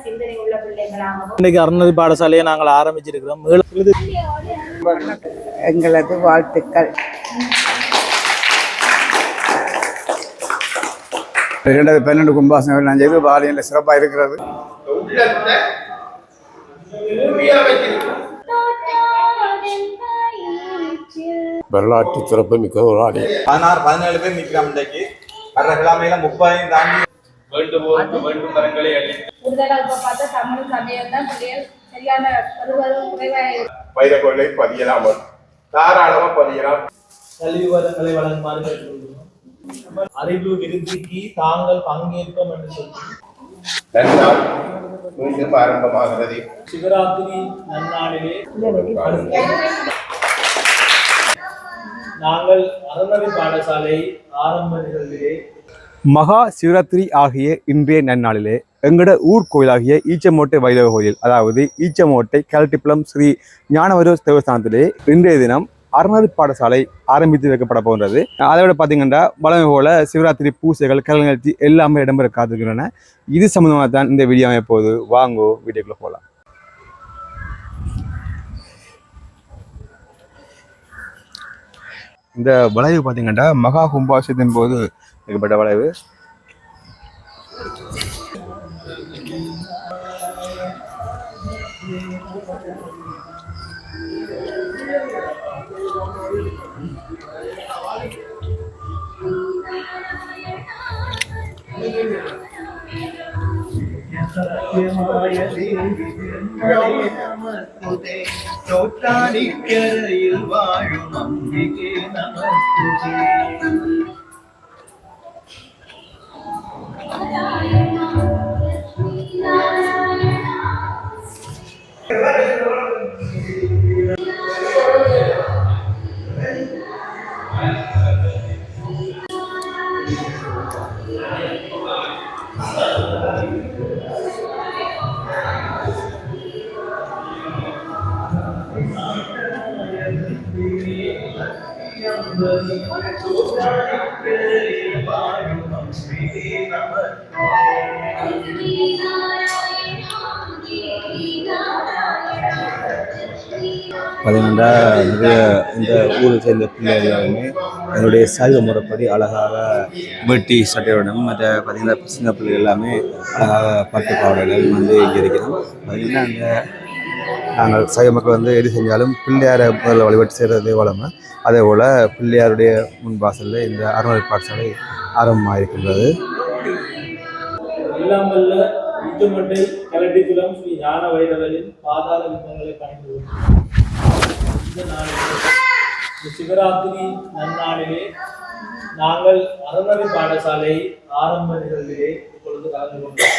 சிந்தனை உள்ள பிள்ளைகளாகவும் இன்னைக்கு அறநெறி பாடசாலையை நாங்கள் ஆரம்பிச்சிருக்கிறோம். எங்களது வாழ்த்துக்கள். 2012 கும்பாசனம் நான் செய்து பாலியல் சிறப்பாக இருக்கிறது. வரலாற்று சிறப்பு மிக்க ஒரு ஆலயம். 17 பேர் நிற்கிறோம். இன்றைக்கு வர்ற கிழமையில 30 தாண்டி வேண்டும் வரங்களை தமிழ் சமயம் தான் பிள்ளைகள் சரியான வைரக்கொள்ளை பதியலாம், தாராளமா பதியலாம். கல்வி விவரங்களை வழங்குமாறு கேட்டுக்கொள்கிறோம். அறிவு விருத்திக்கு தாங்கள் பங்கேற்போம் என்று சொல்லி மீண்டும் ஆரம்பமாகிறது. சிவராத்திரி நன்னாளிலே நாங்கள் அறநெறி பாடசாலை ஆரம்ப நிகழ்விலே மகா சிவராத்திரி ஆகிய இன்றைய நன்னாளிலே எங்களோட ஊர் கோயிலாகிய ஈச்சமோட்டை வைரவ கோயில், அதாவது ஈச்சமோட்டை கல்டிப்புலம் ஸ்ரீ ஞானவரோ தேவஸ்தானத்திலே இன்றைய தினம் அறநெறி பாடசாலை ஆரம்பித்து வைக்கப்பட போன்றது. அதை விட பார்த்தீங்கன்னா வழமை போல சிவராத்திரி பூசைகள், கலை நிகழ்ச்சி எல்லாமே இடம்பெற காத்திருக்கின்றன. இது சம்பந்தமாக தான் இந்த வீடியோ அமைப்போது. வாங்கோ வீடியோக்குள்ள போகலாம். இந்த வளைவு பார்த்தீங்கன்னா மகா கும்பாபிஷேகத்தின் போது ஏற்பட்ட வளைவு. தோற்றானிக்கரையில் வாழும் அம்பிகே நமஸ்துதே. பார்த்தீங்கன்னா நிறைய இந்த ஊரை சேர்ந்த பிள்ளைகள் எல்லாருமே என்னுடைய சைவ முறைப்படி அழகாக வெட்டி சட்டையுடனும் மற்ற பார்த்தீங்கன்னா சின்ன பிள்ளைகள் எல்லாமே அழகாக பட்டு பாவடைகள் வந்து இங்கே இருக்கிறோம். பார்த்தீங்கன்னா அந்த நாங்கள் சைவ மக்கள் வந்து எது செஞ்சாலும் பிள்ளையாரை முதல்ல வழிபாட்டு செய்கிறது வளமை. அதே போல் பிள்ளையாருடைய முன்வாசலில் இந்த அறநெறி பாடசாலை ஆரம்பமாக இருக்கின்றது. இல்லாமல்ல ஈச்சமோட்டை கல்டிப்புலம் ஸ்ரீ ஞான வைரவரின் பாதாள விண்ணங்களை பணிந்து இந்த நாளிலே சிவராத்திரி நன்னாளிலே நாங்கள் அறநெறி பாடசாலை ஆரம்ப நிகழ்விலே இப்பொழுது கலந்து கொண்டோம்.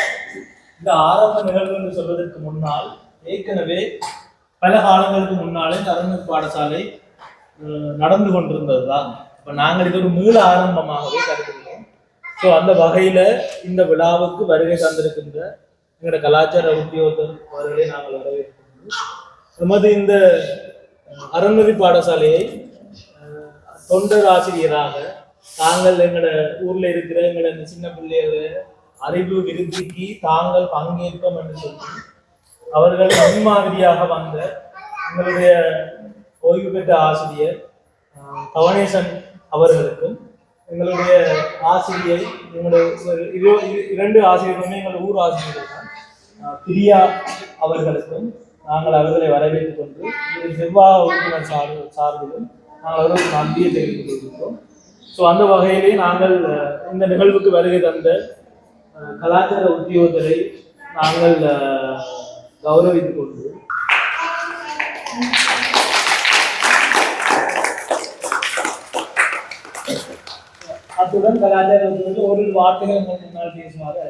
இந்த ஆரம்ப நிகழ்வு என்று சொல்வதற்கு முன்னால் ஏற்கனவே பல காலங்களுக்கு முன்னாலே அறநெறி பாடசாலை நடந்து கொண்டிருந்தது தான். இப்போ நாங்கள் இது ஒரு மீள ஆரம்பமாகவே கருதுகிறோம். ஸோ அந்த வகையில் இந்த விழாவுக்கு வருகை தந்திருக்கின்ற எங்களோட கலாச்சார உத்தியோகத்தர் அவர்களை நாங்கள் வரவேற்கிறோம். நமது இந்த அறநெறி பாடசாலையை தொண்டர் ஆசிரியராக தாங்கள் எங்களோட ஊரில் இருக்கிற எங்களோட சின்ன பிள்ளைகளை அறிவு விருத்திக்கு தாங்கள் பங்கேற்போம் என்று சொல்லி அவர்கள் முன்மாதிரியாக வந்த எங்களுடைய ஓய்வு பெற்ற ஆசிரியர் கவனேசன் அவர்களுக்கும் எங்களுடைய ஆசிரியை எங்களுடைய 2 ஆசிரியர்களுமே எங்கள் ஊர் ஆசிரியர்கள் தான் பிரியா அவர்களுக்கும் நாங்கள் அவர்களை வரவேற்றுக் கொண்டு செவ்வாய் உறுப்பினர் சார்பிலும் நாங்கள் அவர்களுக்கு நன்றியை தெரிவித்துக் கொள்கிறோம். ஸோ அந்த வகையிலே நாங்கள் இந்த நிகழ்வுக்கு வருகை தந்த கலாச்சார உத்தியோகத்தை நாங்கள் கௌரவித்துக் கொண்டு அத்துடன் கலாச்சார ஒரு வார்த்தைகள் முன்னால் பேசுமாறு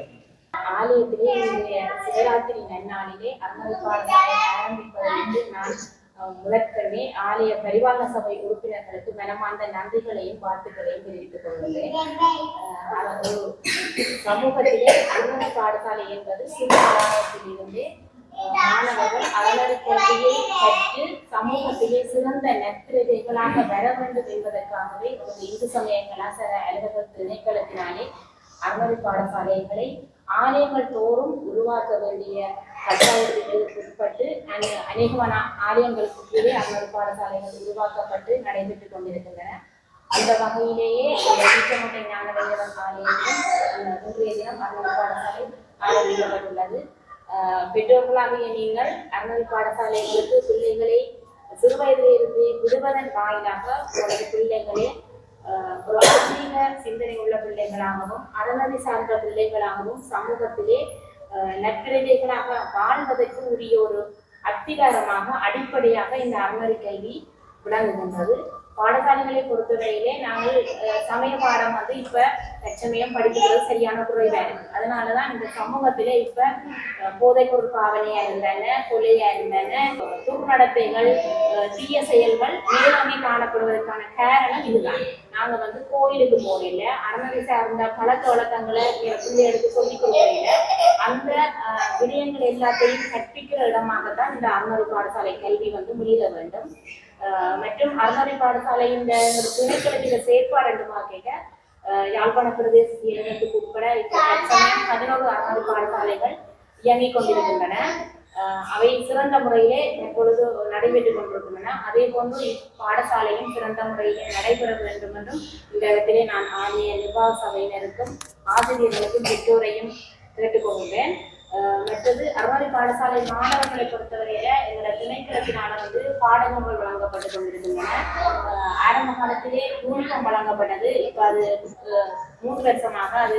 ஆலயத்திலே சிவராத்திரி நன்னாளிலே அறநெறி பாடசாலை ஆரம்பிப்பதற்கு நான் முதற்கண்ணே ஆலய பரிவார சபை உறுப்பினர்களுக்கு மனமார்ந்த நன்றிகளையும் வாழ்த்துக்களையும் தெரிவித்துக் கொள்கிறேன். சமூகத்திலே அறநெறி பாடசாலை என்பது சிறுபாலத்திலிருந்து மாணவர்கள் அறநெறி கொள்கையை கற்று சமூகத்திலே சிறந்த நற்பிரஜைகளாக வர வேண்டும் என்பதற்காகவே இந்து சமய கலாச்சார அலுவலக திணைக்களத்தினாலே அறநெறி பாடசாலைகளை ஆலயங்கள் தோறும் உருவாக்க வேண்டிய கட்டாயத்துக்கு உட்பட்டு அநேகமான ஆலயங்களுக்கு கீழே அறநெறி பாடசாலைகள் உருவாக்கப்பட்டு நடைபெற்றுக் கொண்டிருக்கின்றன. அந்த வகையிலேயே ஈச்சமட்டை ஞான வைரவன் ஆலயத்திலும் இன்றைய தினம் அறநெறி பாடசாலை ஆரம்பிக்கப்பட்டுள்ளது. பெற்றோர்களாகிய நீங்கள் அறநெறி பாடசாலைகளுக்கு பிள்ளைகளை சிறுவயதிலிருந்து விடுவதன் வாயிலாக உங்களது பிள்ளைகளே ஒரு ஆன்மீக சிந்தனை உள்ள பிள்ளைகளாகவும் அறநெறி சார்ந்த பிள்ளைகளாகவும் சமூகத்திலே நற்பிரஜைகளாக வாழ்வதற்கு உரிய ஒரு அத்திகாரமாக அடிப்படையாக இந்த அறநெறி கல்வி விளங்குகின்றது. பாடசாலைகளை பொறுத்தவரையிலே நாங்கள் சமய பாடம் இப்ப தற்சமயம் படிக்கிறது சரியான குறைவா இருக்கு. அதனாலதான் இந்த சமூகத்திலே இப்ப போதைப் பொருள் பாவனையா இருந்தன, கொலையா இருந்தன, துர்நடத்தைகள், தீய செயல்கள் மேலோங்கி காணப்படுவதற்கான காரணம் இதுதான். நாங்க கோயிலுக்கு போகல, அறநெறி சார்ந்த பழக்க வழக்கங்களை பிள்ளைகளுக்கு சொல்லிக் கொடுக்கல, அந்த விடயங்கள் எல்லாத்தையும் கற்பிக்கிற இடமாகத்தான் இந்த அறநெறி பாடசாலை கல்வி முடிய வேண்டும். மற்றும் அறநெறி பாடசாலையின் துணைக்கிழமையில செயற்பாடு என்று பார்க்க யாழ்ப்பாண பிரதேச செயலகத்துக்கு உட்பட இப்ப 11 அறநெறி பாடசாலைகள் இயங்கிக் கொண்டிருக்கின்றன. அவை சிறந்த முறையிலே இப்பொழுது நடைபெற்றுக் கொண்டிருக்கின்றன. அதே போன்று இப்பாடசாலையும் சிறந்த முறையிலே நடைபெற வேண்டும் என்றும் இந்த இடத்திலே நான் ஆலய நிர்வாக சபையினருக்கும் ஆசிரியர்களுக்கும் பெற்றோரையும் கேட்டுக்கொள்கிறேன். மற்றது அறநெறி பாடசாலை மாணவர்களை பொறுத்தவரையில எங்களோட திணைக்களத்தினால பாடங்கள் வழங்கப்பட்டு கொண்டிருக்கின்றன. ஆரம்ப காலத்திலே யூனிஃபார்ம் வழங்கப்பட்டது. இப்ப அது 3 வருஷமாக அது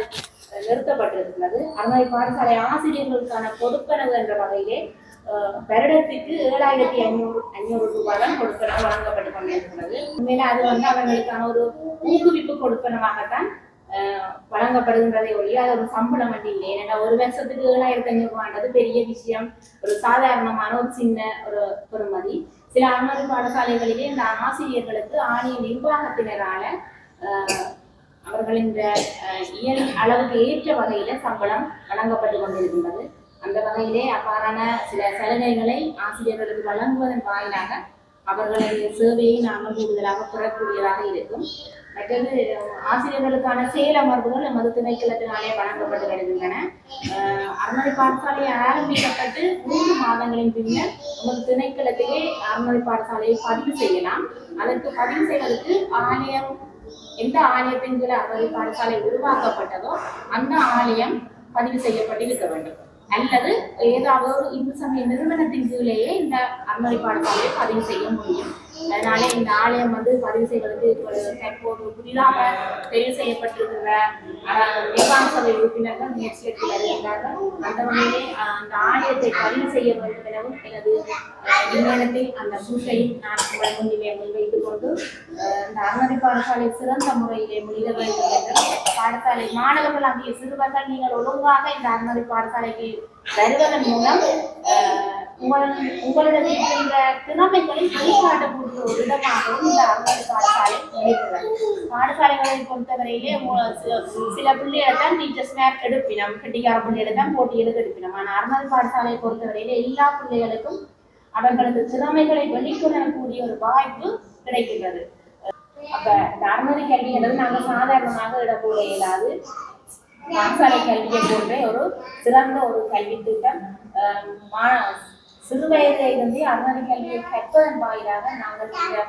நிறுத்தப்பட்டிருக்கிறது. அறநெறி பாடசாலை ஆசிரியர்களுக்கான கொடுப்பனவு என்ற வகையிலே வருடத்துக்கு 7,500 ரூபாய் தான் கொடுப்பனவு வழங்கப்பட்டு கொண்டிருக்கிறது. உண்மையில அது அவர்களுக்கான ஒரு ஊக்குவிப்பு கொடுப்பனவாகத்தான் வழங்கப்படுகின்றதை ஒழிய அது ஒரு சம்பளம் இல்லை. ஏன்னா ஒரு வருஷத்துக்கு 7,500 ரூபான்றது பெரிய விஷயம், ஒரு சாதாரணமான ஒரு சின்ன ஒரு பெறுமதி. சில அறநெறி பாடசாலைகளிலே இந்த ஆசிரியர்களுக்கு ஆணைய நிர்வாகத்தினரால அவர்களின் இயல் அளவுக்கு ஏற்ற வகையில சம்பளம் வழங்கப்பட்டு கொண்டிருக்கின்றது. அந்த வகையிலே அவ்வாறான சில சலுகைகளை ஆசிரியர்களுக்கு வழங்குவதன் வாயிலாக அவர்களுடைய சேவையை நாங்கள் கூடுதலாக பெறக்கூடியதாக இருக்கும். மற்றது ஆசிரியர்களுக்கான செயலமர்வுகள் எமது திணைக்களத்தினாலே வழங்கப்பட்டு வருகின்றன. அறநெறி பாடசாலை ஆரம்பிக்கப்பட்டு 3 மாதங்களின் பின்னர் எமது திணைக்களத்திலே அறநெறி பாடசாலையை பதிவு செய்யலாம். அதற்கு பதிவு செய்வதற்கு ஆலயம், எந்த ஆலயத்தின் கீழ் அறநெறி பாடசாலை உருவாக்கப்பட்டதோ அந்த ஆலயம் பதிவு செய்யப்பட்டிருக்க வேண்டும். அல்லது ஏதாவது ஒரு இந்து சமய நிறுவனத்தின் கீழேயே இந்த அறநெறி பாடசாலையை பதிவு செய்ய முடியும். அதனால இந்த ஆலயம் பதிவு செய்வதற்கு தற்போது புதிதாக தெரிவு செய்யப்பட்டிருக்கிற நிர்வாக சபை உறுப்பினர்கள் முயற்சி எடுத்து வருகின்றார்கள். அந்த வகையிலே அந்த ஆலயத்தை பதிவு செய்ய வேண்டும் எனவும் எனது இந்நேரத்தில் அந்த பூசையை நான் உங்கள் முன்னிலே முன்வைத்துக் கொண்டு இந்த அறநெறி பாடசாலை சிறந்த முறையிலே முடிய வேண்டும் என்று பாடசாலை மாணவர்கள் ஆகிய சிறுவர்கள் நீங்கள் ஒழுங்காக இந்த அறநெறி பாடசாலைக்கு வருவதன் மூலம் உங்களிடம் இருக்கின்ற திறமைகளை வெளிக்காட்டக்கூடிய ஒரு இடமாகவும் இந்த அறநெறி பாடசாலை நினைக்கிறது. பாடசாலைகளை பொறுத்தவரையிலே சில பிள்ளைகளை தான் டீச்சர்ஸ் மேக் எடுப்பினோம், கட்டிக்கார பிள்ளைகளை தான் போட்டியெடுத்து எடுப்பினோம். ஆனால் அறநெறி பாடசாலையை பொறுத்தவரையிலே எல்லா பிள்ளைகளுக்கும் அவர்களது திறமைகளை வெளிக்கொணரக்கூடிய ஒரு வாய்ப்பு கிடைக்கின்றது. அப்ப இந்த அறநெறி கல்வி என்பது நாங்கள் சாதாரணமாக இடப்போட இயலாது. பாடசாலை கல்வியை போன்றே ஒரு சிறந்த ஒரு கல்வி திட்டம். சிறுவயதிலிருந்தே அறநெறி கல்வியை கற்பதன் வாயிலாக நாங்கள் இந்த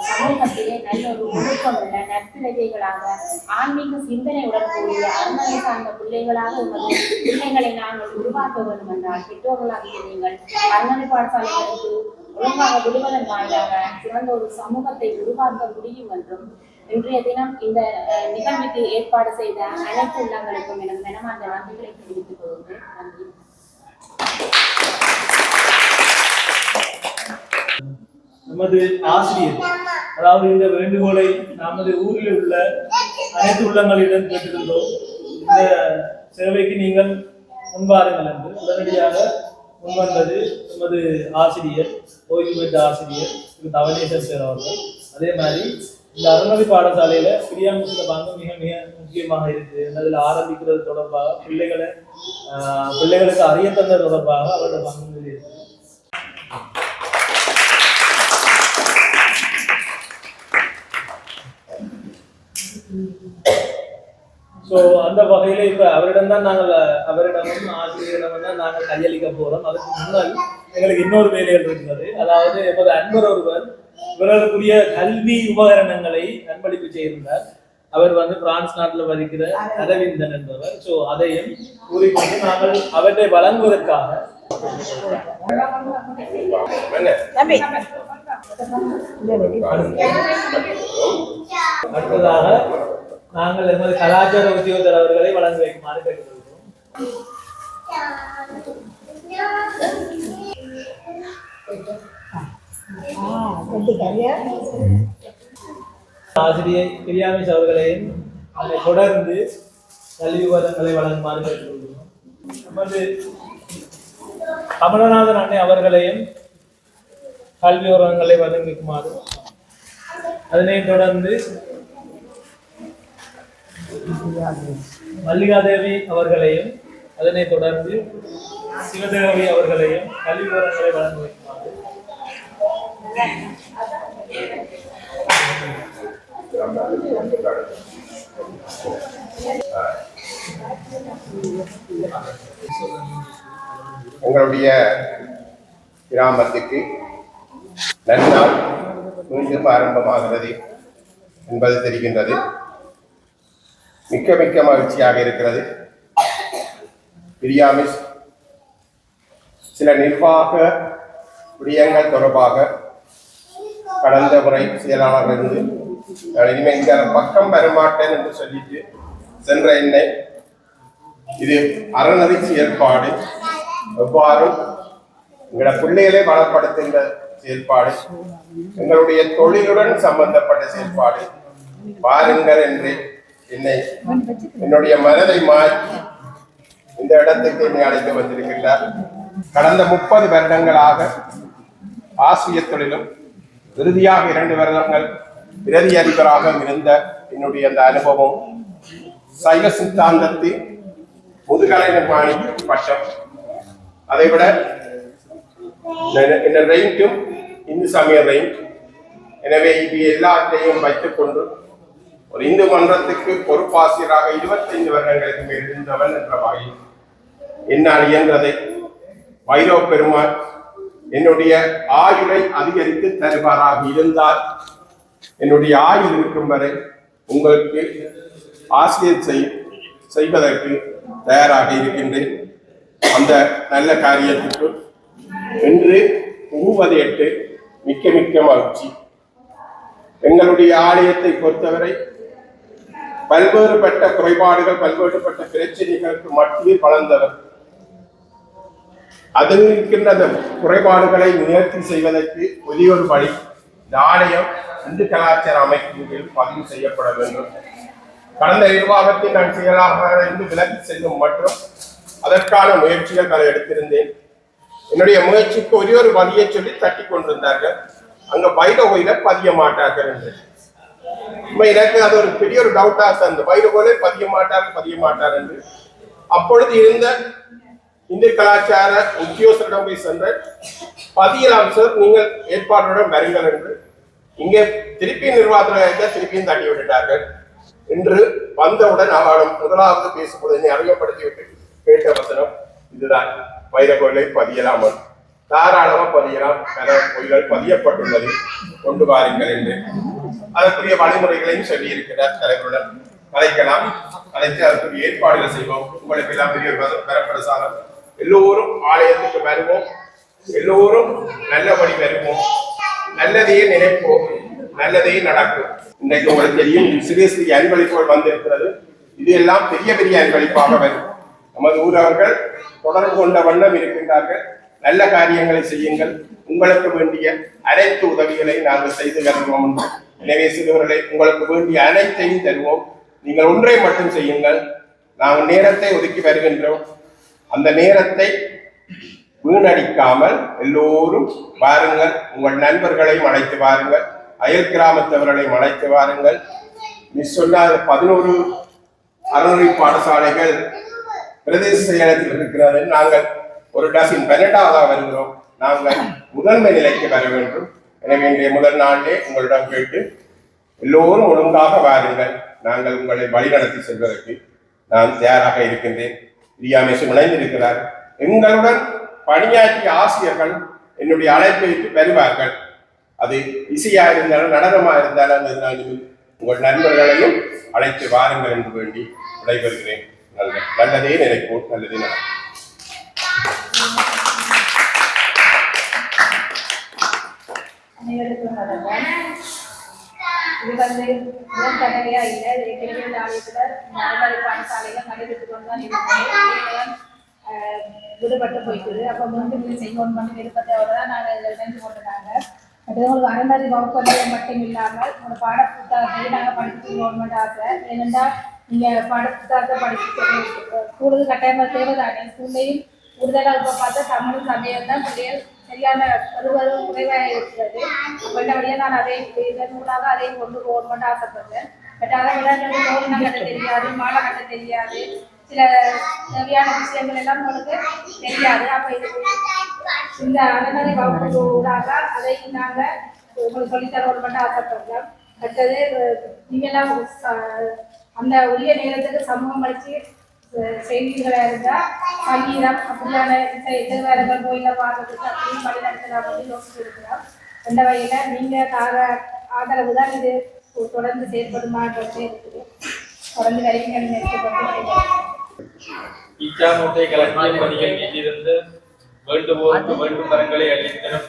சமூகத்திலே நல்ல ஒரு ஒழுக்கமுள்ள நற்பிரஜைகளாக ஆன்மீக சிந்தனையுடன் கூடிய அறநெறி சார்ந்த பிள்ளைகளாக உமது பிள்ளைகளை நாங்கள் உருவாக்க வேண்டும் என்றால் பெற்றோர்களாகிய நீங்கள் அறநெறி பாடசாலைகளுக்கு ஒழுங்காக விடுவதன் வாயிலாக சிறந்த ஒரு சமூகத்தை உருவாக்க முடியும் என்றும் இன்றைய தினம் இந்த நிகழ்வுக்கு ஏற்பாடு செய்த அனைத்து உள்ளங்களுக்கும் எனது மனமார்ந்த நன்றிகளை தெரிவித்துக் கொள்கிறேன். நன்றி. நமது ஆசிரியர், அதாவது இந்த வேண்டுகோளை நமது ஊரில் உள்ள அனைத்து உள்ளங்களிடம் கேட்டிருந்தோம். இந்த சேவைக்கு நீங்கள் முன்வாருங்கள் என்று உடனடியாக முன்வந்தது நமது ஆசிரியர், ஓய்வு பெற்ற ஆசிரியர் திரு தவனேசர் சார் அவர்கள். அதே மாதிரி இந்த அறநெறி பாடசாலையில பிரியாமிசில பங்கு மிக மிக முக்கியமாக இருக்குது. அதில் ஆரம்பிக்கிறது தொடர்பாக பிள்ளைகளுக்கு அறிய தந்த தொடர்பாக அவரோட பங்கு இருக்கு. ஸோ அந்த வகையில இப்ப அவரிடம்தான் நாங்கள் அவரிடமும் ஆசிரியரிடமும் தான் நாங்கள் கையளிக்க போறோம். அதுக்கு முன்னால் எங்களுக்கு இன்னொரு வேலைகள் இருந்தது. அதாவது எமது அன்பர் ஒருவர் இவர்களுக்குரிய கல்வி உபகரணங்களை அன்பளிப்பு செய்திருந்தார். அவர் பிரான்ஸ் நாட்டில் வருகிற அரவிந்தன் என்பவர். ஸோ அதையும் கூறிக்கொண்டு நாங்கள் அவற்றை வழங்குவதற்காக அடுத்ததாக நாங்கள் எமது கலாச்சார உத்தியோகத்தர் அவர்களை வழங்க வைக்குமாறு கேட்டுக்கொள்கிறோம். ஆசிரியர் பிரியாமிஸ் அவர்களையும் அதை தொடர்ந்து கல்வி உபகரணங்களை வழங்குமாறு கேட்டுக்கொள்கிறோம். நமது கமலநாதன் அன்னை அவர்களையும் கல்வி உபகரணங்களை வழங்குமாறு, அதனைத் தொடர்ந்து மல்லிகாதேவி அவர்களையும், அதனைத் தொடர்ந்து சிவதேவி அவர்களையும் கல்வி உபகரணங்களை வழங்க வைக்குமாறு, உங்களுடைய கிராமத்துக்கு நன்னாள் மீண்டும் ஆரம்பமாகிறது என்பது தெரிகின்றது. மிக்க மிக்க மகிழ்ச்சியாக இருக்கிறது. பிரியாமிஸ் சில நிர்வாக விடயங்கள் தொடர்பாக கடந்த முறை செயலாளர் இருந்து இனிமேல் இந்த பக்கம் வரமாட்டேன் என்று சொல்லிட்டு சென்ற என்னை இது அறநெறி செயல்பாடு, எவ்வாறு எங்களோட பிள்ளைகளை வளப்படுத்துகின்ற செயல்பாடு, எங்களுடைய தொழிலுடன் சம்பந்தப்பட்ட செயல்பாடு பாருங்கள் என்று என்னுடைய மனதை மாற்றி இந்த இடத்துக்கு என்னை அழைத்து வந்திருக்கின்றார். கடந்த 30 வருடங்களாக ஆசிரியர் தொழிலும் இறுதியாக 2 வருடங்கள் பிரதி அதிபராக இருந்த என்னுடைய அந்த அனுபவம் சைவ சித்தாந்தத்தின் முதுகலை நிர்மாணி பட்டம், அதைவிட இந்த ரெயின்டும் இந்து சமய ரெயின். எனவே இது எல்லாத்தையும் வைத்துக் கொண்டு ஒரு இந்து மன்றத்துக்கு பொறுப்பாசிரியராக 25 வருடங்களுக்கு மேல் இருந்தவன் என்ற வகையில் என்னால் இயன்றதை வைரவ பெருமாள் என்னுடைய ஆயுளை அதிகரித்து தருவாராக இருந்தால் என்னுடைய ஆயுள் இருக்கும் வரை உங்களுக்கு ஆசிரியர் செய்வதற்கு தயாராக இருக்கின்றேன். அந்த நல்ல காரியத்துக்கு என்று புகுவதையிட்டு மிக்க மிக்க மகிழ்ச்சி. எங்களுடைய ஆலயத்தை பொறுத்தவரை பல்வேறுபட்ட குறைபாடுகள், பல்வேறுபட்ட பிரச்சனைகளுக்கு மத்தியில் வளர்ந்தவர். அதில் இருக்கின்ற அந்த குறைபாடுகளை நிவர்த்தி செய்வதற்கு ஒரே ஒரு வழி, இந்த ஆலயம் இந்து கலாச்சார அமைப்பில் பதிவு செய்யப்பட வேண்டும். கடந்த நிர்வாகத்தில் நான் செயலாக இருந்து விலகி செல்லும் மற்றும் அதற்கான முயற்சிகள் பல எடுத்திருந்தேன். என்னுடைய முயற்சிக்கு ஒரே ஒரு வழியை சொல்லி தட்டி கொண்டிருந்தார்கள், அங்க வைரகோயில பதிய மாட்டார்கள் என்று. எனக்கு அது ஒரு பெரிய ஒரு டவுட்டா இருந்தது, வைரகோயில பதிய மாட்டார் என்று. அப்பொழுது இருந்த இந்து கலாச்சார உத்தியோகரிடம் போய் சென்ற பதியலாம் சார், நீங்கள் ஏற்பாடுடன் வருங்கள் என்று. இங்கே திருப்பி நிர்வாகத்தில் திருப்பியும் தட்டி விட்டுட்டார்கள் என்று. வந்தவுடன் அவரிடம் முதலாவது பேசும்போது என்னை அறிமுகப்படுத்தி விட்டு கேட்ட வசனம் இதுதான், வைரகோயிலை பதியலாம், தாராளமா பதியலாம், பல கோயில்கள் பதியப்பட்டுள்ளது, கொண்டு வாருங்கள் என்று அதற்குரிய வழிமுறைகளையும் சொல்லி இருக்கிறார். தலைவருடன் அழைக்கலாம், அழைத்து அதற்குரிய ஏற்பாடுகள் செய்வோம். உங்களுக்கு எல்லாம் பெரிய பெறப்படசாலம், எல்லோரும் ஆலயத்துக்கு வருவோம், எல்லோரும் நல்லபடி வருவோம், நல்லதையே நினைப்போம், நல்லதையே நடக்கும். இன்றைக்கு உங்களுக்கு தெரியும் சிறிய சிறிய அன்பளிப்புகள் வந்திருக்கிறது. இது எல்லாம் பெரிய பெரிய அன்பளிப்பாக வரும். நமது ஊரவர்கள் தொடர்பு கொண்ட வண்ணம் இருக்கின்றார்கள். நல்ல காரியங்களை செய்யுங்கள், உங்களுக்கு வேண்டிய அனைத்து உதவிகளை நாங்கள் செய்து வருவோம். எனவே சிறுவர்களை உங்களுக்கு வேண்டிய அனைத்தையும் தருவோம், நீங்கள் ஒன்றை மட்டும் செய்யுங்கள். நாங்கள் நேரத்தை ஒதுக்கி வருகின்றோம், அந்த நேரத்தை வீணடிக்காமல் எல்லோரும் வாருங்கள். உங்கள் நண்பர்களையும் அழைத்து வாருங்கள், அயல் கிராமத்தவர்களையும் அழைத்து வாருங்கள். நீ சொன்ன 11 அறநெறி பாடசாலைகள் பிரதேச செயலகத்தில் இருக்கிறது. நாங்கள் ஒரு டசின் 12ஆக வருகிறோம். நாங்கள் முதன்மை நிலைக்கு வர வேண்டும். எனவே இன்றைய முதல் நாளிலே உங்களிடம் கேட்டு எல்லோரும் ஒழுங்காக வாருங்கள், நாங்கள் உங்களை வழிநடத்தி செல்வதற்கு நான் தயாராக இருக்கின்றேன். பிரியாமேசும் இணைந்திருக்கிறார். எங்களுடன் பணியாற்றிய ஆசிரியர்கள் என்னுடைய அழைப்பை வருவார்கள். அது இசையா இருந்தாலும் நடனமா இருந்தாலும் உங்கள் நண்பர்களையும் அழைத்து வாருங்கள் என்று வேண்டி விடைபெறுகிறேன். நல்லதே நினைப்போம், நல்லதே நடக்கும். அனைவருக்கும் வணக்கம். இது முதல் தடவையா இல்லை, ஏற்கனவே இந்த ஆலயத்தில் நலவாரி பாடசாலையில் நடைபெற்றுக் கொண்டு தான் இருக்கிறேன். விடுபட்டு போய்க்குது. அப்போ மீண்டும் செய்யணும் பண்ணி விருப்பத்தோட தான் நாங்கள் இதில் இணைந்து கொண்டுட்டாங்க. அது உங்களுக்கு அறந்தாரி வகுப்பதில் மட்டும் இல்லாமல் உங்களோட பாட புத்தகத்தை நாங்கள் படித்து கவர்மெண்ட் ஆசை. ஏனென்றால் நீங்கள் பாட புத்தகத்தை படித்து கூடுதல் கட்டாயமாக தேவைதானே. ஸ்கூல்லையும் கூடுதலாக இப்போ பார்த்தா தமிழ் சமயம் தான் பிள்ளைகள் சரியான பருவம் குறைவாக இருக்கிறது. அப்படியே நான் அதை இதன் மூலமாக அதையும் கொண்டு கவர்மெண்ட் ஆசைப்படுறேன். பட் அதை விளையாட்டு தோரணம் கட்ட தெரியாது, மாலை கட்ட தெரியாது, சில தேவையான விஷயங்கள் எல்லாம் உங்களுக்கு தெரியாது. அப்போ இது இந்த அறநெறி வகுப்புகளாக அதை நாங்கள் உங்களுக்கு சொல்லித்தரோடு மட்டும் ஆசைப்படுறோம். மற்றது நீங்கள்லாம் அந்த உரிய நேரத்துக்கு சமூகம் அளித்து செய்திகளாக இருந்தால் சங்கீதம் அப்படியான எதிர்வேலைகள் கோயிலில் பார்க்கறதுக்கு அப்படின்னு வழி நடத்தலாம் அப்படின்னு யோசிச்சு இருக்கிறோம். அந்த வகையில் நீங்கள் ஆதரவு தான் இது தொடர்ந்து செயற்படுமான்றது இருக்குது. தொடர்ந்து வரைக்கும் நினைக்கப்பட்டு இச்சாமூட்டை கலக்கிய பணிகள் வீட்டிலிருந்து வேண்டும் மரங்களை அளித்தனும்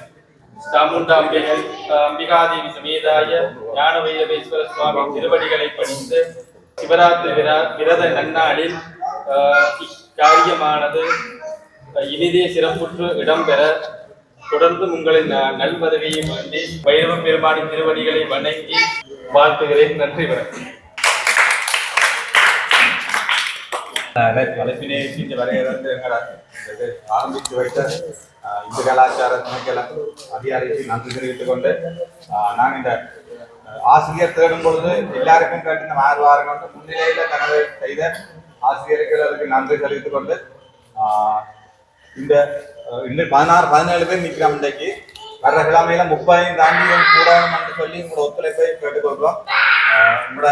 சாமுண்டாம்பிகள் அம்பிகாதேவி சமேதாய ஞான வைரவேஸ்வர சுவாமி திருவடிகளை பணிந்து சிவராத்திரி விரத நன்னாளில் இக்காரியமானது இனிதே சிறப்புற்று இடம்பெற தொடர்ந்து உங்களின் நல்வதவியை வேண்டி வைரவ பெருமானின் திருவடிகளை வணங்கி வாழ்த்துகிறேன். நன்றி. வலைப்பினை வரையிலிருந்து எங்களை ஆரம்பித்து வைத்த இந்து கலாச்சார திணைக்கள அதிகாரிக்கு நன்றி தெரிவித்துக் கொண்டு நான் இந்த ஆசிரியர் தேடும் பொழுது எல்லாருக்கும் கட்டின மாறுவார்கள் முன்னிலையில தனது செய்த ஆசிரியர்கள் அதுக்கு நன்றி தெரிவித்துக் கொண்டு இந்த இன்னும் 16-17 பேர் நிற்கிறோம். இன்றைக்கு வர்ற கிழமையில 30 தாண்டி கூடணும் என்று சொல்லி உங்களோட ஒத்துழைப்பை கேட்டுக்கொள்கிறோம். உங்களோட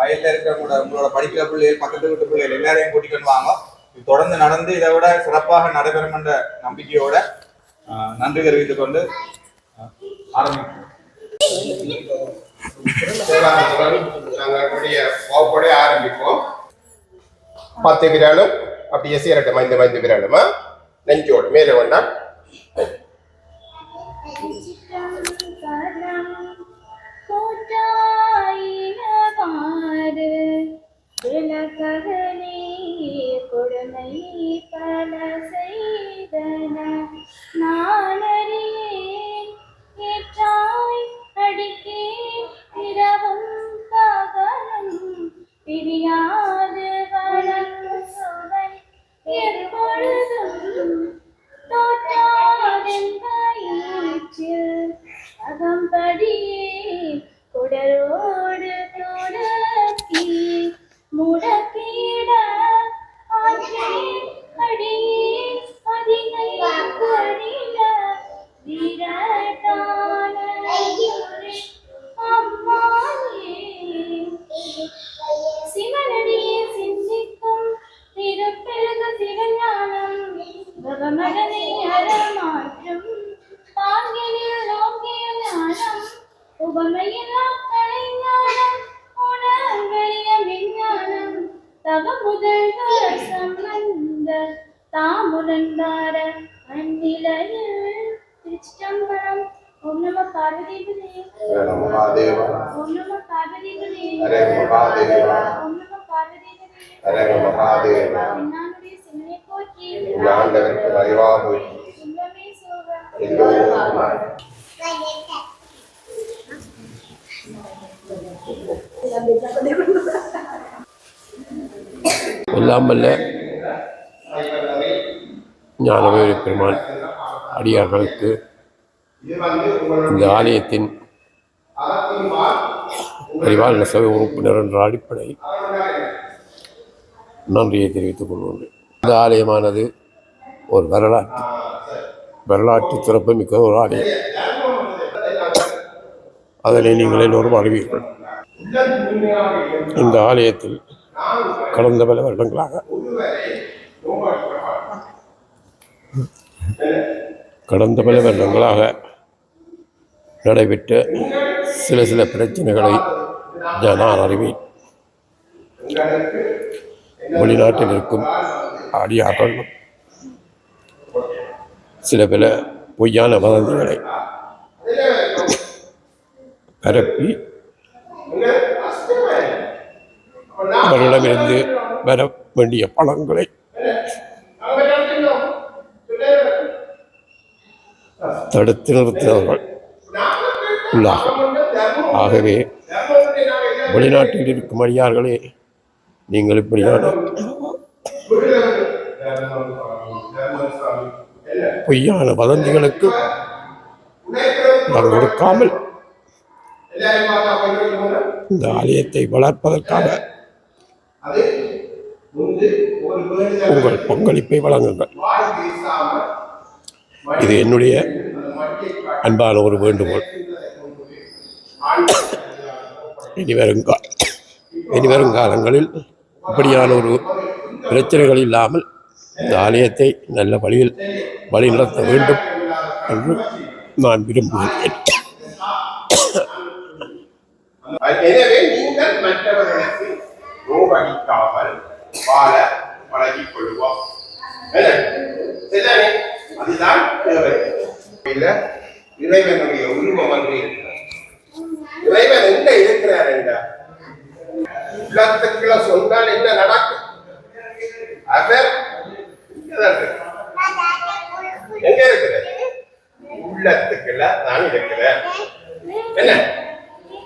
அயல்ல இருக்கிற உங்களோட படிக்கிற பிள்ளைகள், பக்கத்து வீட்டு பிள்ளைகள் எல்லாரையும் கூட்டிக்கொண்டு வாங்க. இது தொடர்ந்து நடந்து இதை விட சிறப்பாக நடைபெறும் என்ற நம்பிக்கையோட நன்றி தெரிவித்துக் கொண்டு ஆரம்பிக்கிறோம். நாங்களுடைய ஆரம்பிப்போம். 10 விரலும் அப்படியே சேரட்டும். 5 விரலுமா நெஞ்சோடு மேலே கொண்டா கொடுமை பல செய்தன நானறியேன் ஏற்றாய் அடிக்கே இரவும் பகலும் பிரியாது வளர்க்கும் சுவை எப்பொழுதும் தோற்றாதென் பயிற்சில் அகம்படியே குடரோடு தொடக்கி முடக்கிட ஆற்றே அடியே அதிகை கடில விரட்டான அம்மாயே சிவனடியே சிந்திக்கும் திருப்பெருக சிவஞானம் பகமடனை அறமாற்றும் தாங்கினில் நோக்கிய ஞானம் உபமையில்லா கலைஞானம் உணர்வறிய விஞ்ஞானம் தவ முதல்வர் சம்பந்த தாமுரந்தார அந்நிலையில் திருச்சிற்றம்பலம். ஓம் நம பார்வதிபதே. ஓம் நம பார்வதிபதே. ஓம் நம பார்வதிபதே. என்னானுடைய சிந்தனை போக்கி இன்பமே சோகம் எல்லாம் வல்ல ஞானவேலு பெருமான் அடியார்களுக்கு இந்த ஆலயத்தின் பரிபாலன சபை உறுப்பினர் என்ற அடிப்படை நன்றியை தெரிவித்துக் கொள்கின்றேன். இந்த ஆலயமானது ஒரு வரலாற்று சிறப்புமிக்க ஒரு ஆலயம். அதனை நீங்கள் எல்லோரும் அறிவீர்கள். இந்த ஆலயத்தில் கடந்த பல வருடங்களாக நடைபெற்ற சில பிரச்சனைகளை நான் அறிவேன். வெளிநாட்டில் இருக்கும் அடியார்கள் சில பல பொய்யான வதந்திகளை பரப்பி அவர்களிடமிருந்து வர வேண்டிய பணங்களை தடுத்து நிறுத்தினவர்கள் உள்ளார்கள். ஆகவே வெளிநாட்டில் இருக்கும் அடியார்களே, நீங்கள் இப்படியான பொய்யான வதந்திகளுக்கு கொடுக்காமல் இந்த ஆலயத்தை வளர்ப்பதற்காக உங்கள் பங்களிப்பை வழங்குங்கள். இது என்னுடைய அன்பான ஒரு வேண்டுகோள். இனி வரும் காலங்களில் இப்படியான ஒரு பிரச்சனைகள் இல்லாமல் இந்த ஆலயத்தை நல்ல வழியில் வழிநடத்த வேண்டும் என்று நான் விரும்புகிறேன். எனவே நீங்கள் மற்றவர்களுக்கு நோவடிக்காமல் வாழ பழகிக் கொள்வோம். அதுதான் தேவை. இறைவனுடைய உருவம் அங்கு இருக்கிறார். இறைவன் எங்க இருக்கிறார் என்றார் உள்ளத்துக்குள்ள சொன்னால் என்ன நடக்கும்? அவர் எங்க இருக்கிறார்? உள்ளத்துக்குள்ள நான் இருக்கிறேன். என்ன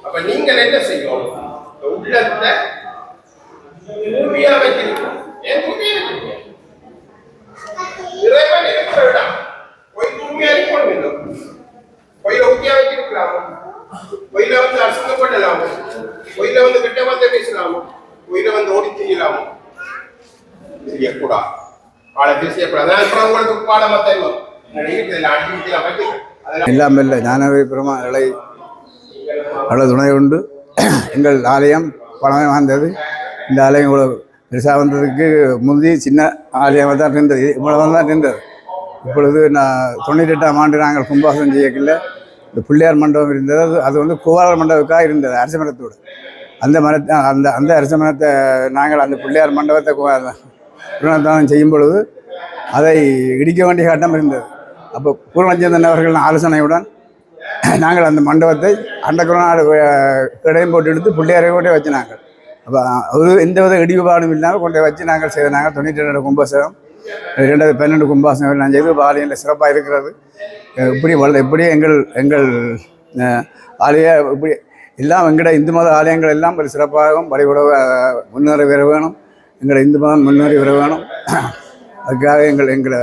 அப்ப நீங்கள் என்ன செய்யணும்? உள்ளத்தை தூய்மையா வச்சிருக்கோம். ஏன் தூய்மையா வச்சிருக்கோம்? இறைவன் இருக்கிற இடம் போய் தூய்மையா இருக்கணும். கோயில ஊத்தியா வச்சிருக்கலாமோ, கோயில வந்து அசுத்தப்படலாமோ, கோயில வந்து கிட்ட வந்து பேசலாமோ, கோயில வந்து ஓடி செய்யலாமோ, செய்யக்கூடாது. பாடத்தை செய்யக்கூடாது. அதனால உங்களுக்கு பாடம் தெரியும். எல்லாம் இல்லை ஞானவே பெருமாளை அவ்வளோ துணை உண்டு. எங்கள் ஆலயம் பணமே வாழ்ந்தது. இந்த ஆலயம் இவ்வளோ பெருசாக வந்ததுக்கு முந்தி சின்ன ஆலயமாக தான் இருந்தது. இவ்வளவு தான் இருந்தது. இப்பொழுது நான் 98ஆம் ஆண்டு நாங்கள் கும்பாசனம் செய்யக்கில்ல இந்த பிள்ளையார் மண்டபம் இருந்தது. அது வந்து குவாலர் மண்டபத்துக்காக இருந்தது, அரச மரத்தோடு. அந்த மரத்தை அந்த அரச மரத்தை நாங்கள் அந்த பிள்ளையார் மண்டபத்தை புனருத்தானம் செய்யும் பொழுது அதை இடிக்க வேண்டிய கட்டம் இருந்தது. அப்போ பூர்ணச்சந்திரன் அவர்கள் ஆலோசனையுடன் நாங்கள் அந்த மண்டபத்தை அண்டக்குறநாடு இடையும் போட்டு எடுத்து பிள்ளையாரை கொண்டே வச்சு நாங்கள் அப்போ ஒரு எந்த வித இடிபாடும் இல்லாமல் கொண்டே வச்சு நாங்கள் செய்தாங்க. 92 கும்பாசனம் 2012 கும்பாசனம் நான் செய்து ஆலயம் சிறப்பாக இருக்கிறது. இப்படி எங்கள் ஆலய இப்படி எல்லாம் எங்களோட இந்து மத ஆலயங்கள் எல்லாம் ஒரு சிறப்பாகவும் வழிபட முன்னேறி வர வேணும். எங்களை இந்து மதம் முன்னேறி வர வேணும். அதுக்காக எங்களை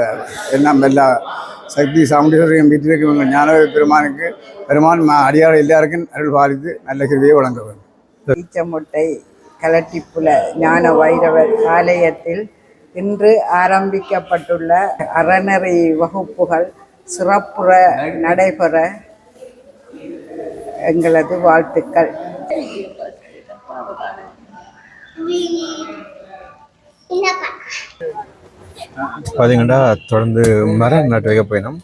எல்லாம் எல்லா சக்தி சாமுண்டீஸ்வரியம் வீட்டிற்கும் எங்கள் ஞானவே பெருமான் அடியார் எல்லாருக்கும் அருள் பாலித்து நல்ல கிருவியை வழங்க வேண்டும். ஈச்சமுட்டை கலட்டிப்புல ஞான வைரவர் ஆலயத்தில் இன்று ஆரம்பிக்கப்பட்டுள்ள அறநெறி வகுப்புகள் சிறப்புற நடைபெற எங்களது வாழ்த்துக்கள். பார்த்தீங்கன்னா தொடர்ந்து மரம் நாட்டு வைக்க போயினோம்.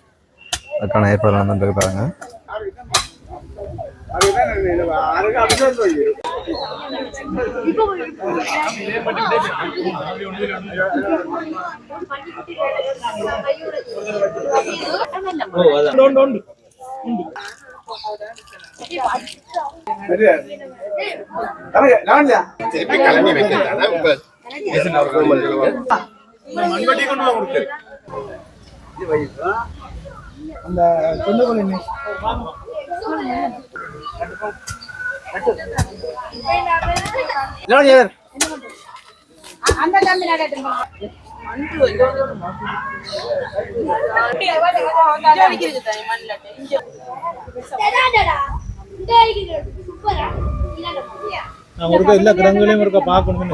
அதுக்கான ஏற்பாடுலாம் வந்து பாருங்க. எல்லா கிரகங்களையும் இருக்க பார்க்கணும்.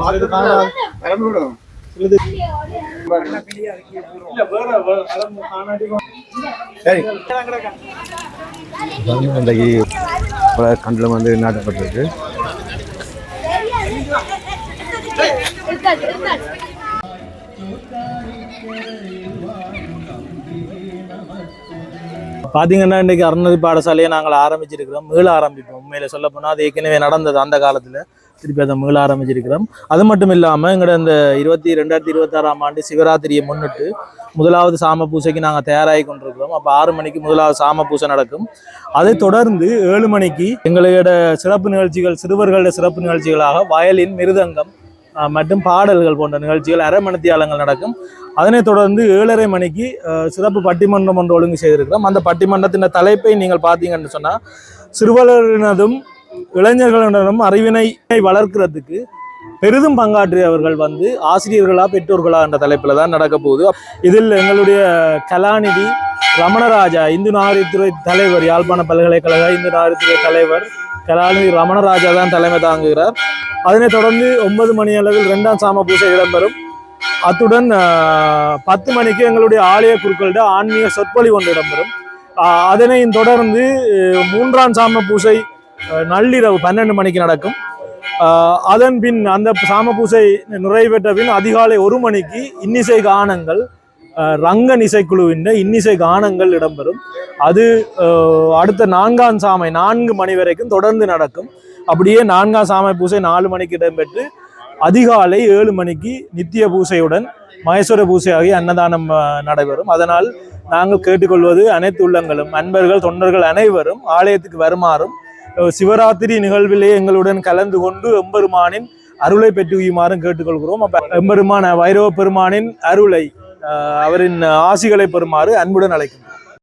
இன்றைக்கு பல கண்டில் வந்து நாட்டப்பட்டிருக்கு. பார்த்தீங்கன்னா இன்றைக்கி அறநெறி பாடசாலையை நாங்கள் ஆரம்பிச்சிருக்கிறோம், மீள ஆரம்பிப்போம். உண்மையில சொல்ல போனால் அது ஏற்கனவே நடந்தது அந்த காலத்தில், திருப்பி அதை மீள ஆரம்பிச்சிருக்கிறோம். அது மட்டும் இல்லாமல் எங்களோட இந்த 2026ஆம் ஆண்டு சிவராத்திரியை முன்னிட்டு முதலாவது சாம பூசைக்கு நாங்கள் தயாராகி கொண்டிருக்கிறோம். அப்போ 6 மணிக்கு முதலாவது சாம பூசை நடக்கும். அதை தொடர்ந்து 7 மணிக்கு எங்களோட சிறப்பு நிகழ்ச்சிகள், சிறுவர்களோட சிறப்பு நிகழ்ச்சிகளாக வயலின், மிருதங்கம் மற்றும் பாடல்கள் போன்ற நிகழ்ச்சிகள் அரை மணித்தியாலங்கள் நடக்கும். அதனைத் தொடர்ந்து 7:30 மணிக்கு சிறப்பு பட்டிமன்றம் ஒன்று ஒழுங்கு செய்திருக்கிறோம். அந்த பட்டிமன்றத்தின் தலைப்பை நீங்கள் பார்த்தீங்கன்னு சொன்னால், சிறுவர்களினதும் இளைஞர்களினதும் அறிவினை வளர்க்கிறதுக்கு பெரிதும் பங்காற்றியவர்கள் ஆசிரியர்களா பெற்றோர்களா என்ற தலைப்பில் தான் நடக்க போகுது. இதில் எங்களுடைய கலாநிதி ரமணராஜா, இந்து நாகரிகத்துறை தலைவர், யாழ்ப்பாண பல்கலைக்கழக இந்து நாகரிகத்துறை தலைவர் கலாநிதி ரமணராஜா தான் தலைமை தாங்குகிறார். அதனைத் தொடர்ந்து 9 மணி அளவில் 2ஆம் சாம பூசை இடம்பெறும். அத்துடன் 10 மணிக்கு எங்களுடைய ஆலய குருக்களிட ஆன்மீக சொற்பொழிவு ஒன்று இடம்பெறும். அதனையும் தொடர்ந்து 3ஆம் சாம பூசை நள்ளிரவு 12 மணிக்கு நடக்கும். அதன் பின் அந்த சாம பூசை நிறைவேற்ற பின் அதிகாலை 1 மணிக்கு இன்னிசை கானங்கள், ரங்கன் இசைக்குழுவின் இன்னிசை கானங்கள் இடம்பெறும். அது அடுத்த 4ஆம் சாமை 4 மணி வரைக்கும் தொடர்ந்து நடக்கும். அப்படியே 4ஆம் சாமை பூசை 4 மணிக்கு இடம்பெற்று அதிகாலை 7 மணிக்கு நித்திய பூசையுடன் மகேஸ்வர பூசை ஆகிய அன்னதானம் நடைபெறும். அதனால் நாங்கள் கேட்டுக்கொள்வது அனைத்து உள்ளங்களும், அன்பர்கள், தொண்டர்கள் அனைவரும் ஆலயத்துக்கு வருமாறும், சிவராத்திரி நிகழ்விலே எங்களுடன் கலந்து கொண்டு எம்பெருமானின் அருளை பெற்றுமாறும் கேட்டுக்கொள்கிறோம். அப்ப எம்பெருமான வைரவ பெருமானின் அருளை, அவரின் ஆசிகளை பெறுமாறு அன்புடன் அழைக்கின்றோம்.